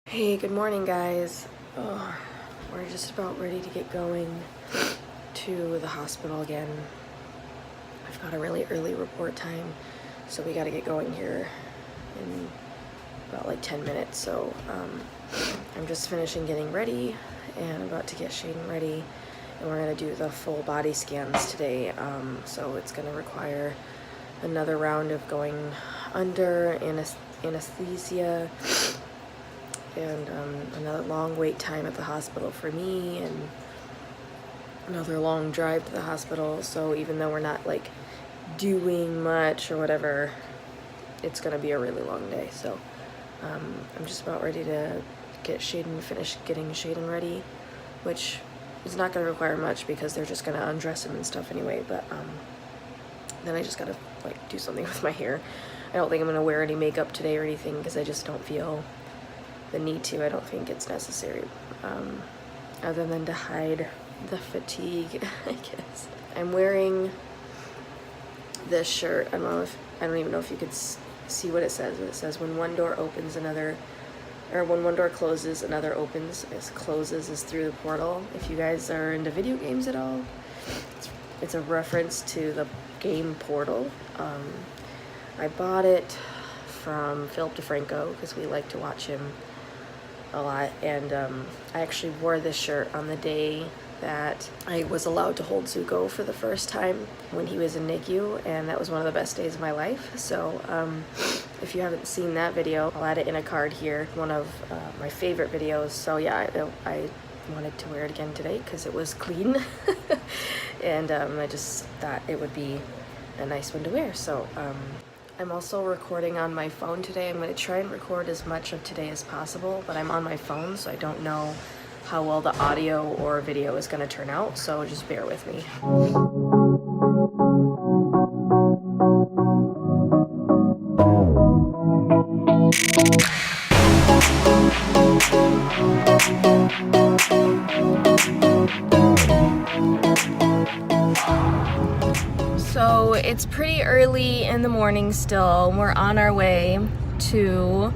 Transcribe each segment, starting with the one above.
Hey, good morning, guys. Oh, we're just about ready to get going to the hospital again. I've got a really early report time, so we got to get going here in about like 10 minutes. So I'm just finishing getting ready and about to get Shaden ready, and we're gonna do the full body scans today. So it's gonna require another round of going under anesthesia. And another long wait time at the hospital for me, and another long drive to the hospital. So even though we're not like doing much or whatever, it's gonna be a really long day. So I'm just about ready to finish getting Shaden ready, which is not gonna require much because they're just gonna undress him and stuff anyway. But then I just gotta like do something with my hair. I don't think I'm gonna wear any makeup today or anything because I just don't feel the need to. I don't think it's necessary, other than to hide the fatigue, I guess. I'm wearing this shirt. I don't even know if you could see what it says. It says when one door opens, another, or when one door closes, another opens. Closes is through the portal. If you guys are into video games at all, it's a reference to the game Portal. I bought it from Philip DeFranco because we like to watch him a lot, and I actually wore this shirt on the day that I was allowed to hold Zuko for the first time when he was in NICU, and that was one of the best days of my life. So if you haven't seen that video, I'll add it in a card here. One of my favorite videos. So yeah, I wanted to wear it again today because it was clean and I just thought it would be a nice one to wear. So I'm also recording on my phone today. I'm going to try and record as much of today as possible, but I'm on my phone, so I don't know how well the audio or video is going to turn out, so just bear with me. So it's pretty early in the morning still. We're on our way to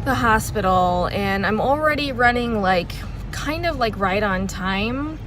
the hospital, and I'm already running like kind of like right on time,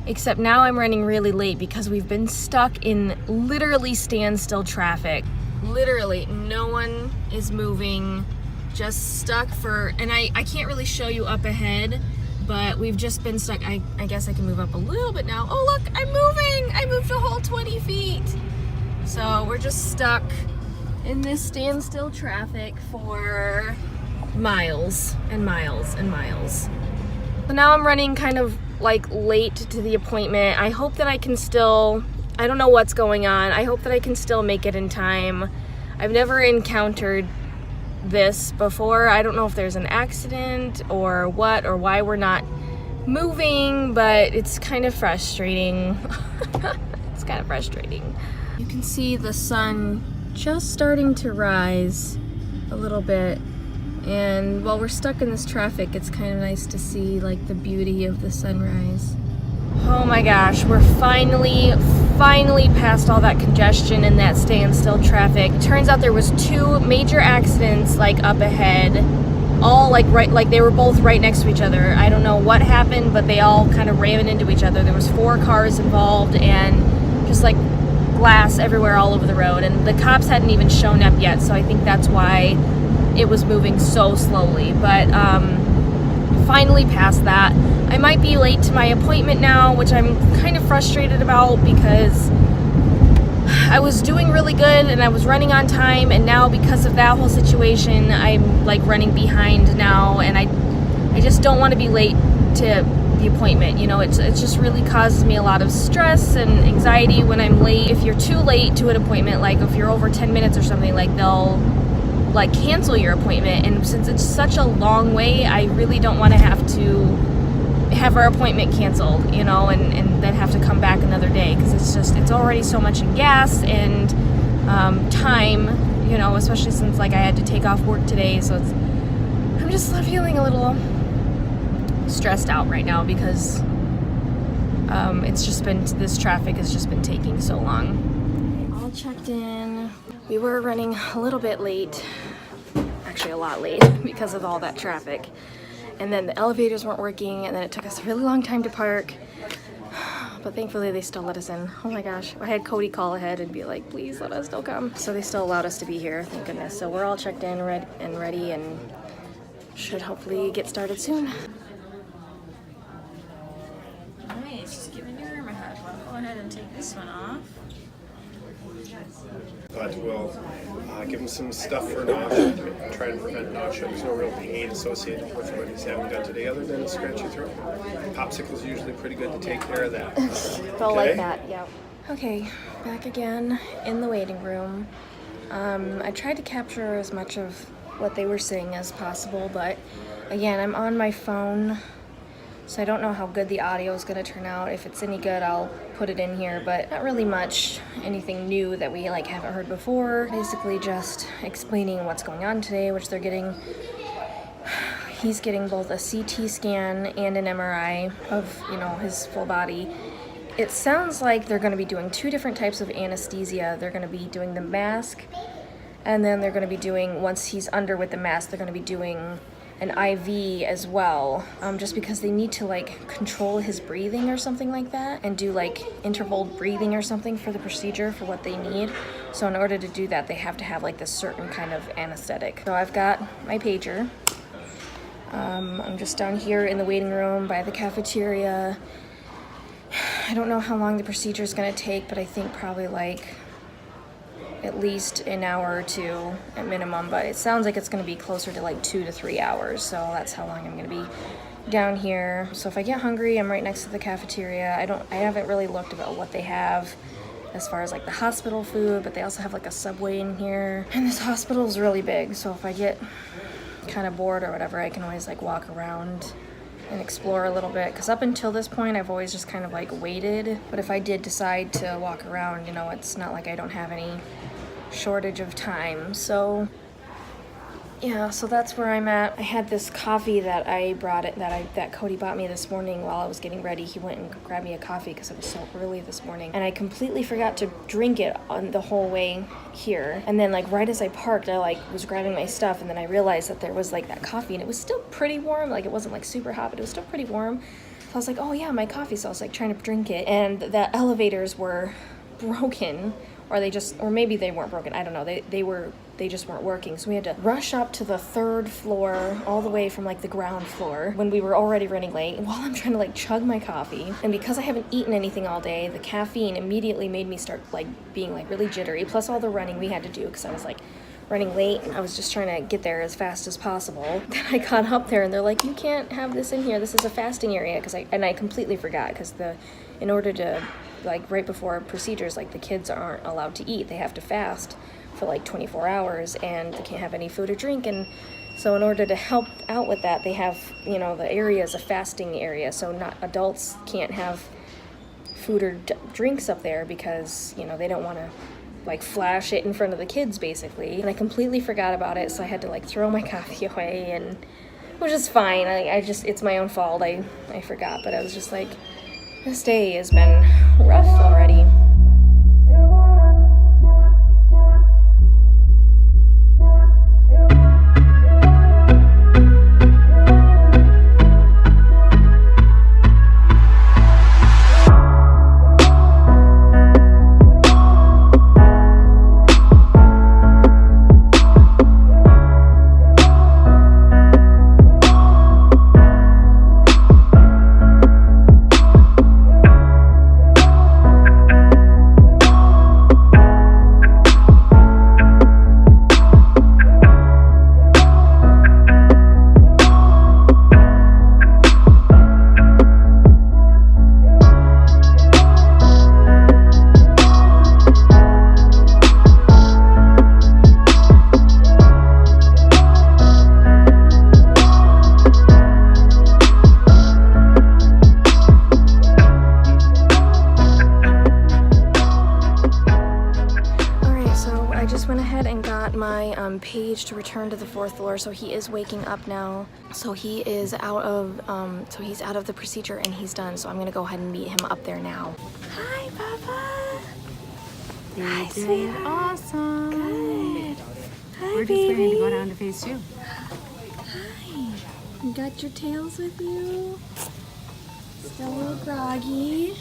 except now I'm running really late because we've been stuck in literally standstill traffic. Literally no one is moving, just stuck for, and I can't really show you up ahead, but we've just been stuck. I guess I can move up a little bit now. Oh look, I'm moving! I moved a whole 20 feet. So we're just stuck in this standstill traffic for miles and miles and miles. So now I'm running kind of like late to the appointment. I hope that I can still, I don't know what's going on. I hope that I can still make it in time. I've never encountered this before. I don't know if there's an accident or what, or why we're not moving, but it's kind of frustrating. It's kind of frustrating. You can see the sun just starting to rise a little bit, and while we're stuck in this traffic, it's kind of nice to see like the beauty of the sunrise. Oh my gosh, we're finally past all that congestion and that standstill traffic. Turns out there was 2 major accidents like up ahead, all like they were both right next to each other. I don't know what happened, but they all kind of ran into each other. There was 4 cars involved, and just like glass everywhere all over the road, and the cops hadn't even shown up yet, so I think that's why it was moving so slowly. But finally past that. I might be late to my appointment now, which I'm kind of frustrated about because I was doing really good and I was running on time, and now because of that whole situation I'm like running behind now, and I just don't want to be late to the appointment. You know, it just really causes me a lot of stress and anxiety when I'm late. If you're too late to an appointment, like if you're over 10 minutes or something, like they'll like cancel your appointment, and since it's such a long way, I really don't want to have our appointment canceled, you know, and then have to come back another day, because it's already so much in gas and time, you know, especially since like I had to take off work today. So I'm just feeling a little stressed out right now because this traffic has just been taking so long. All checked in. We were running a little bit late, actually a lot late because of all that traffic. and then the elevators weren't working, and then it took us a really long time to park. But thankfully they still let us in. Oh my gosh, I had Cody call ahead and be like, please let us still come. So they still allowed us to be here, thank goodness. So we're all checked in, ready, and should hopefully get started soon. Alright, she's giving your arm a hug. I'll go ahead and take this one off. But we'll give him some stuff for nausea to try and prevent nausea. There's no real pain associated with what he's having done today other than a scratchy throat. Popsicle's usually pretty good to take care of that. They'll like that, yeah. Okay, back again in the waiting room. I tried to capture as much of what they were saying as possible, but again, I'm on my phone, so I don't know how good the audio is going to turn out. If it's any good, I'll put it in here, but not really much anything new that we like haven't heard before. Basically just explaining what's going on today, which they're getting. He's getting both a CT scan and an MRI of, you know, his full body. It sounds like they're going to be doing 2 different types of anesthesia. They're going to be doing the mask, and then they're going to be doing, once he's under with the mask, they're going to be doing an IV as well, just because they need to like control his breathing or something like that, and do like interval breathing or something for the procedure for what they need. So in order to do that, they have to have like this certain kind of anesthetic. So I've got my pager. I'm just down here in the waiting room by the cafeteria. I don't know how long the procedure is going to take, but I think probably like at least an hour or 2 at minimum, but it sounds like it's going to be closer to like 2 to 3 hours, so that's how long I'm going to be down here. So if I get hungry, I'm right next to the cafeteria. I haven't really looked about what they have as far as like the hospital food, but they also have like a Subway in here, and this hospital is really big, so if I get kind of bored or whatever, I can always like walk around and explore a little bit, because up until this point I've always just kind of like waited. But if I did decide to walk around, you know, it's not like I don't have any shortage of time. So yeah, so that's where I'm at. I had this coffee that I brought that Cody bought me this morning while I was getting ready. He went and grabbed me a coffee because it was so early this morning, and I completely forgot to drink it on the whole way here. And then like right as I parked, I like was grabbing my stuff, and then I realized that there was like that coffee, and it was still pretty warm. Like it wasn't like super hot, but it was still pretty warm. So I was like, oh yeah, my coffee. So I was like trying to drink it, and the elevators were broken. Or maybe they weren't broken. I don't know. They just weren't working. So we had to rush up to the 3rd floor, all the way from like the ground floor, when we were already running late, while I'm trying to like chug my coffee. And because I haven't eaten anything all day, the caffeine immediately made me start like being like really jittery. Plus all the running we had to do, because I was like running late, and I was just trying to get there as fast as possible. Then I got up there, and they're like, you can't have this in here. This is a fasting area. And I completely forgot, because in order to, like right before procedures, like the kids aren't allowed to eat. They have to fast for like 24 hours, and they can't have any food or drink. And so in order to help out with that, they have, you know, the area is a fasting area, so not adults can't have food or drinks up there, because, you know, they don't want to like flash it in front of the kids basically. And I completely forgot about it, so I had to like throw my coffee away, and which is fine. It's my own fault. I forgot, but I was just like, this day has been rough already. Page to return to the 4th floor, so he is waking up now. So he is out of the procedure, and he's done. So I'm gonna go ahead and meet him up there now. Hi, Papa. Hi, sweetheart. Awesome. Good. Hi, We're just baby. waiting to go down to phase 2. Hi. You got your tails with you? Still a little groggy.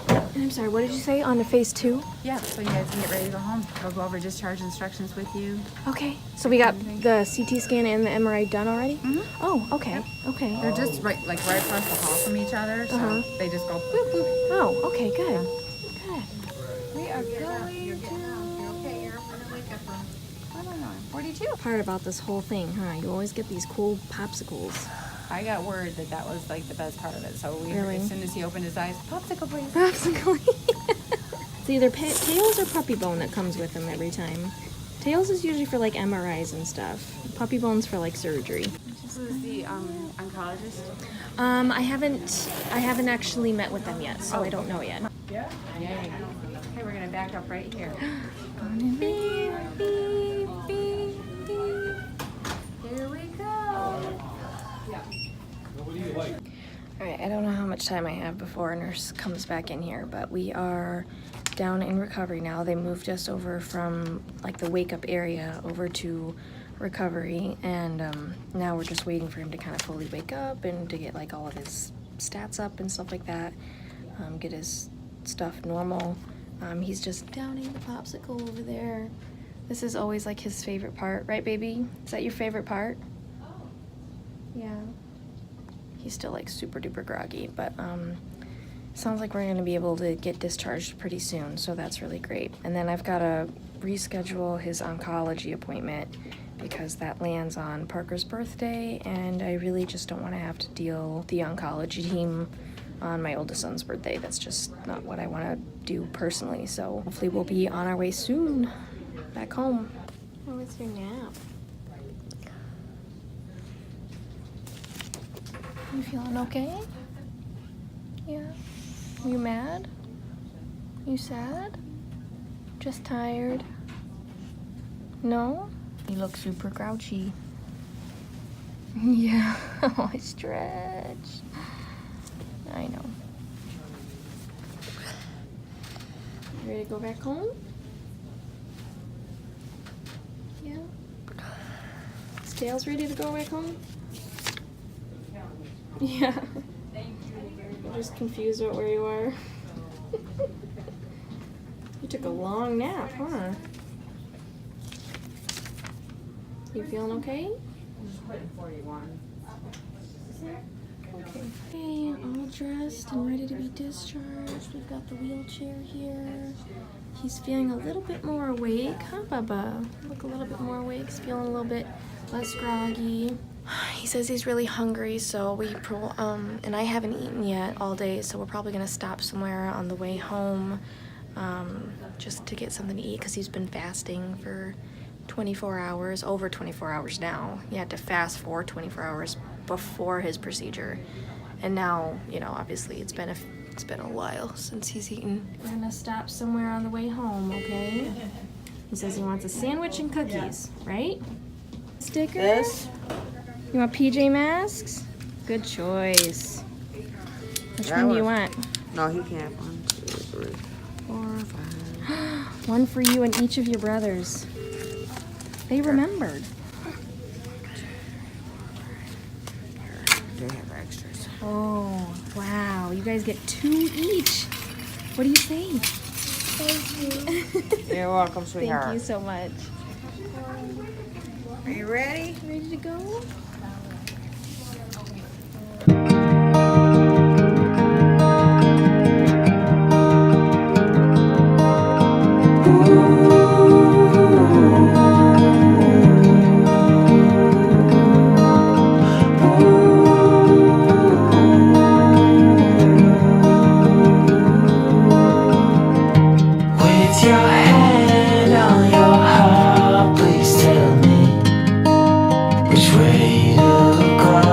And I'm sorry, what did you say on the phase 2? Yeah, so you guys can get ready to go home. I'll go over discharge instructions with you. Okay. So we got the CT scan and the MRI done already? Mhm. Oh, okay. Okay. They're just right across the hall from each other, so they just go boop boop. Oh, okay, good. Good. We are going to. I don't know. 42. Part about this whole thing, huh? You always get these cool popsicles. I got word that was like the best part of it. So Really? as soon as he opened his eyes, popsicle please. Popsicle. It's either tails or puppy bone that comes with them every time. Tails is usually for like MRIs and stuff. Puppy bone's for like surgery. Who's the oncologist? I haven't actually met with them yet, so I don't know yet. Yeah. Yay. Okay, we're gonna back up right here. Beep, beep, beep, beep. Here we go. Alright, I don't know how much time I have before a nurse comes back in here, but we are down in recovery now. They moved us over from like the wake up area over to recovery, and now we're just waiting for him to kind of fully wake up and to get like all of his stats up and stuff like that, get his stuff normal. He's just downing the popsicle over there. This is always like his favorite part, right baby? Is that your favorite part? Yeah. He's still like super duper groggy, but sounds like we're gonna be able to get discharged pretty soon, so that's really great. And then I've gotta reschedule his oncology appointment because that lands on Parker's birthday, and I really just don't want to have to deal with the oncology team on my oldest son's birthday. That's just not what I want to do personally, so hopefully we'll be on our way soon back home. How was your nap? You feeling okay? Yeah? You mad? You sad? Just tired? No? You look super grouchy. Yeah, oh, I stretch. I know. You ready to go back home? Yeah? Scales ready to go back home? Yeah. I'm just confused about where you are. You took a long nap, huh? You feeling okay? Okay, all dressed and ready to be discharged. We've got the wheelchair here. He's feeling a little bit more awake, huh, Bubba? Look a little bit more awake. He's feeling a little bit less groggy. He says he's really hungry, so and I haven't eaten yet all day, so we're probably gonna stop somewhere on the way home, just to get something to eat, because he's been fasting for 24 hours, over 24 hours now. He had to fast for 24 hours before his procedure, and now, you know, obviously it's been a while since he's eaten. We're gonna stop somewhere on the way home, okay? He says he wants a sandwich and cookies, right? Stickers? Yes. You want PJ Masks? Good choice. Which one do you want? No, he can't. 1, 2, 3, 4, 5. One for you and each of your brothers. They remembered. They have extras. Oh, wow. You guys get 2 each. What do you say? Thank you. You're welcome, sweetheart. Thank you so much. Are you ready? Ready to go? Which way to go?